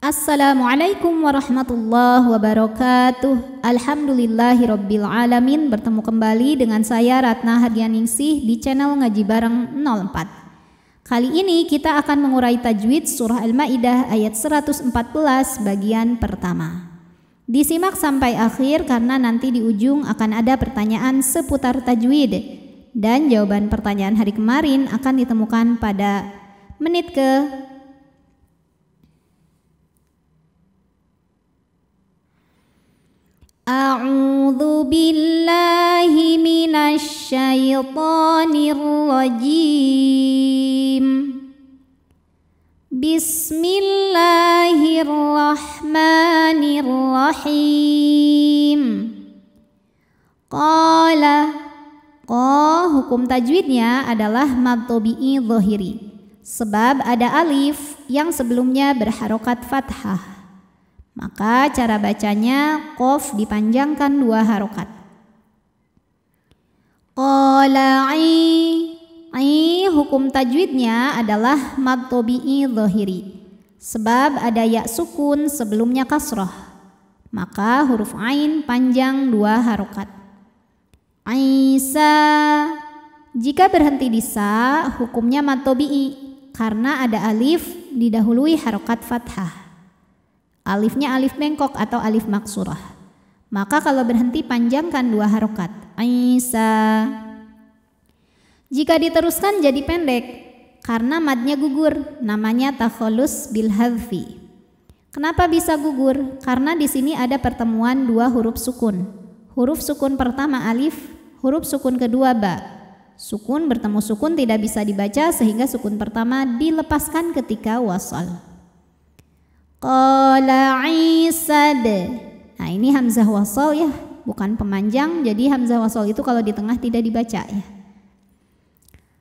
Assalamualaikum warahmatullahi wabarakatuh. Alhamdulillahirabbil alamin. Bertemu kembali dengan saya Ratna Hardianingsih di channel Ngaji Bareng 04. Kali ini kita akan mengurai tajwid surah Al-Maidah ayat 114 bagian pertama. Disimak sampai akhir karena nanti di ujung akan ada pertanyaan seputar tajwid dan jawaban pertanyaan hari kemarin akan ditemukan pada menit ke A'udzu billahi minasy syaithanir rajim. Bismillahirrahmanirrahim. Qala, hukum tajwidnya adalah mad tabi'i dhahiri, sebab ada alif yang sebelumnya berharokat fathah. Maka cara bacanya qaf dipanjangkan 2 harokat. Qala'i, hukum tajwidnya adalah mad tabi'i dhahiri, sebab ada ya sukun sebelumnya kasrah. Maka huruf ain panjang 2 harokat. Isa, jika berhenti di sa hukumnya mad tabi'i karena ada alif didahului harokat fathah. Alifnya alif bengkok atau alif maksurah. Maka kalau berhenti panjangkan 2 harokat. Isa. Jika diteruskan jadi pendek karena madnya gugur, namanya takhallus bil hadfi. Kenapa bisa gugur? Karena di sini ada pertemuan 2 huruf sukun. Huruf sukun pertama alif, huruf sukun kedua ba. Sukun bertemu sukun tidak bisa dibaca sehingga sukun pertama dilepaskan ketika wasal. Qala Isad. Nah, ini hamzah wasal ya, bukan pemanjang. Jadi hamzah wasal itu kalau di tengah tidak dibaca ya.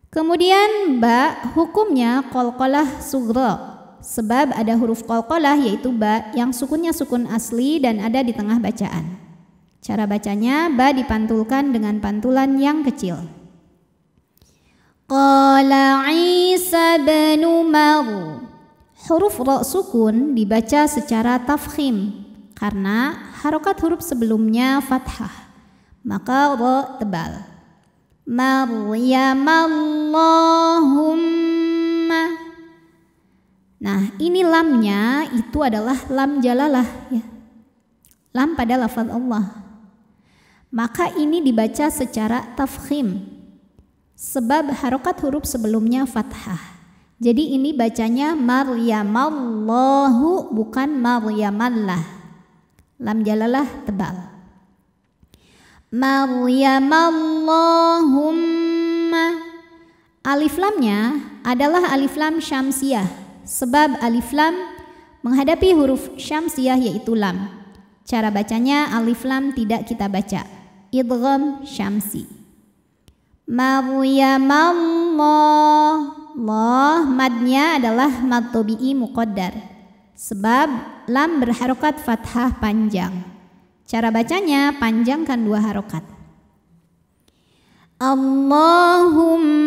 Kemudian ba hukumnya qalqalah sughra, sebab ada huruf qalqalah yaitu ba yang sukunnya sukun asli dan ada di tengah bacaan. Cara bacanya ba dipantulkan dengan pantulan yang kecil. Qala Isa bin Maryam. Huruf ra sukun dibaca secara tafkhim karena harokat huruf sebelumnya fathah, maka ra tebal. Maryamallahumma. Nah, ini lamnya itu adalah lam jalalah ya. Lam pada lafaz Allah. Maka ini dibaca secara tafkhim sebab harokat huruf sebelumnya fathah. Jadi ini bacanya Maryamallahu bukan Maryamallah. Lam jalalah tebal. Maryamallahumma. Alif lamnya adalah alif lam syamsiyah, sebab alif lam menghadapi huruf syamsiyah yaitu lam. Cara bacanya alif lam tidak kita baca, idgham syamsi. Maryamallah. Madnya adalah mad tabi'i muqaddar, sebab lam berharokat fathah panjang. Cara bacanya panjangkan 2 harokat. Allahumma.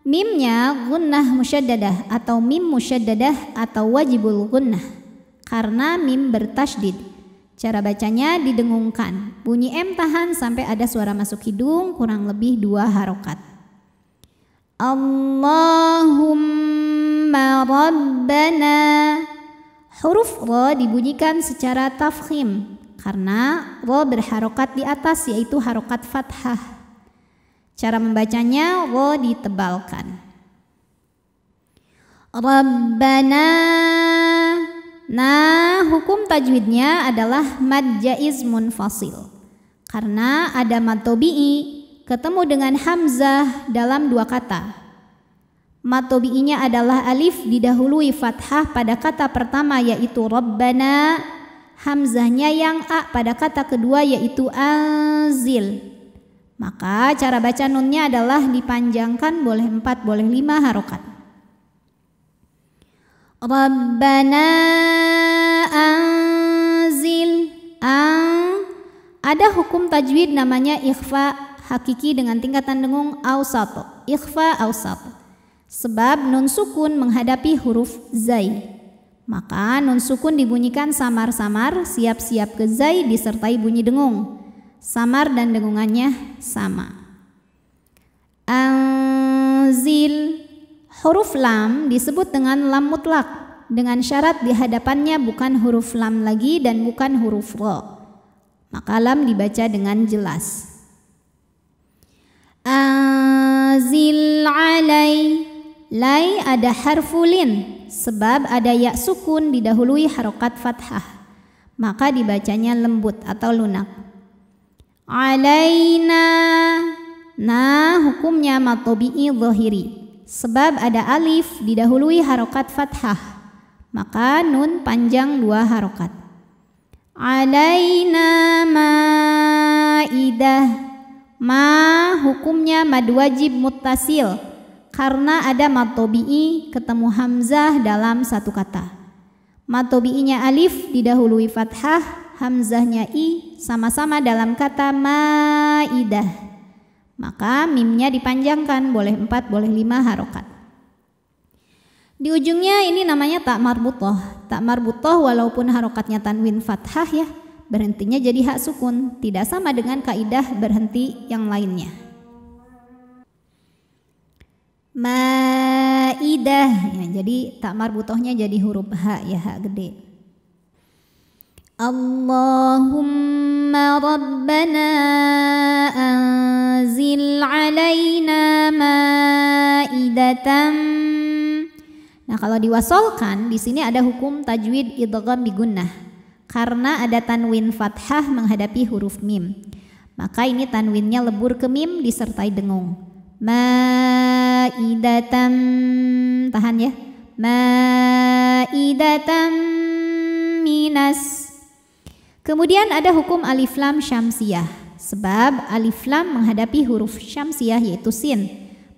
Mimnya gunnah musyaddadah atau mim musyaddadah atau wajibul gunnah karena mim bertasydid. Cara bacanya didengungkan, bunyi M tahan sampai ada suara masuk hidung kurang lebih 2 harokat. Allahumma rabbana. Huruf ra dibunyikan secara tafkhim karena ra berharokat di atas yaitu harokat fathah. Cara membacanya ra ditebalkan. Rabbana. Nah, hukum tajwidnya adalah mad jaiz munfasil karena ada mad tabi'i ketemu dengan hamzah dalam 2 kata. Mad tabi'inya adalah alif didahului fathah pada kata pertama yaitu Rabbana, hamzahnya yang a pada kata kedua yaitu anzil. Maka cara baca nunnya adalah dipanjangkan boleh 4 boleh 5 harokat. Rabbana anzil. Ada hukum tajwid namanya ikhfa hakiki dengan tingkatan dengung awsat, ikhfa awsat. Sebab nun sukun menghadapi huruf zai. Maka nun sukun dibunyikan samar-samar, siap-siap ke zai disertai bunyi dengung. Samar dan dengungannya sama. Anzil. Huruf lam disebut dengan lam mutlak, dengan syarat di hadapannya bukan huruf lam lagi dan bukan huruf ro. Maka lam dibaca dengan jelas. Anzil alai. Lai ada harfulin, sebab ada ya sukun didahului harokat fathah. Maka dibacanya lembut atau lunak. Alaina. Nah, hukumnya matobi'i zahiri. Sebab ada alif didahului harokat fathah, maka nun panjang 2 harokat. Alaina maidah. Ma hukumnya mad wajib muttasil karena ada mad tobi'i ketemu hamzah dalam satu kata. Mad tobi'inya alif didahului fathah, hamzahnya i sama-sama dalam kata maidah. Maka mimnya dipanjangkan, boleh 4, boleh 5 harokat. Di ujungnya ini namanya tak marbutoh. Tak marbutoh walaupun harokatnya tanwin fathah ya, berhentinya jadi hak sukun. Tidak sama dengan kaidah berhenti yang lainnya. Maidah ya, jadi tak marbutohnya jadi huruf ha ya, ha gede. Allahumma rabbana anzil alaina maidatan. Nah, kalau diwasolkan di sini ada hukum tajwid idgham bigunnah karena ada tanwin fathah menghadapi huruf mim. Maka ini tanwinnya lebur ke mim disertai dengung. Maidatan, tahan ya. Maidatan minas. Kemudian ada hukum alif lam syamsiyah, sebab alif lam menghadapi huruf syamsiyah yaitu sin.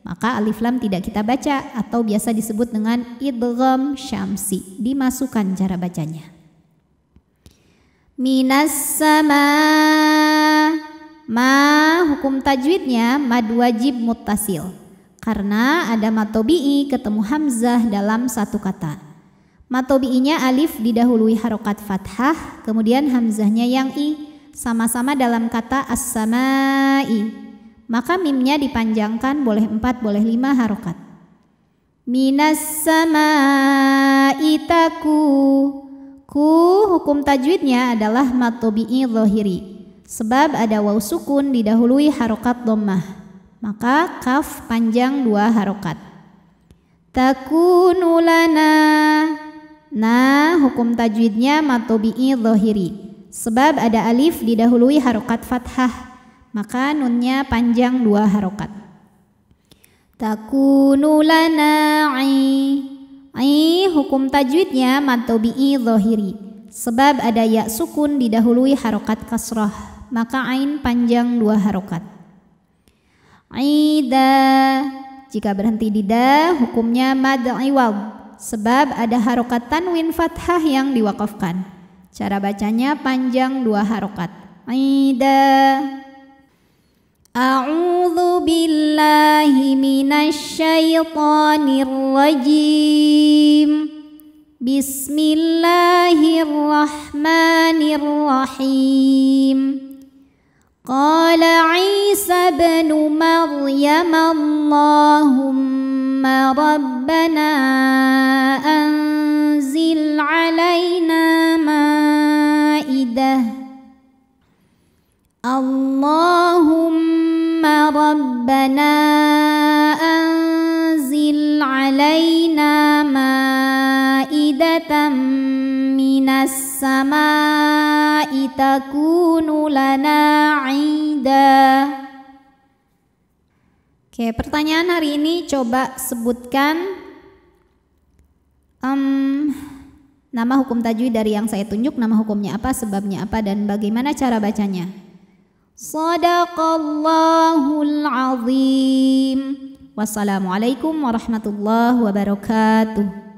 Maka alif lam tidak kita baca atau biasa disebut dengan idgham syamsi. Dimasukkan cara bacanya. Minas sama. Ma hukum tajwidnya mad wajib muttasil karena ada mad tobi'i ketemu hamzah dalam satu kata. Matobi'inya alif didahului harokat fathah, kemudian hamzahnya yang i, sama-sama dalam kata as-samai. Maka mimnya dipanjangkan, boleh 4, boleh 5 harokat. Minas samai taku. Ku hukum tajwidnya adalah matobi'i zahiri, sebab ada waw sukun didahului harokat dhammah. Maka kaf panjang 2 harokat. Takunu lana. Nah, hukum tajwidnya matobi'i zahiri, sebab ada alif didahului harokat fathah, maka nunnya panjang 2 harokat. Takunu lana ai hukum tajwidnya matobi'i zahiri, sebab ada ya sukun didahului harokat kasrah, maka ain panjang 2 harokat. Aida, jika berhenti di da hukumnya mad iwad, sebab ada harokat tanwin fathah yang diwakafkan. Cara bacanya panjang 2 harokat. Aida. A'udzu billahi minasyaitonir rajim. Bismillahirrahmanirrahim. Qala Isa ibn Maryam Allahumma rabbana anzil alaina maidah. Allahumma rabbana anzil alaina maidatan minas samai takunu lana aida. Oke, pertanyaan hari ini coba sebutkan nama hukum tajwid dari yang saya tunjuk, nama hukumnya apa, sebabnya apa, dan bagaimana cara bacanya. Shadaqallahul azim. Wassalamualaikum warahmatullahi wabarakatuh.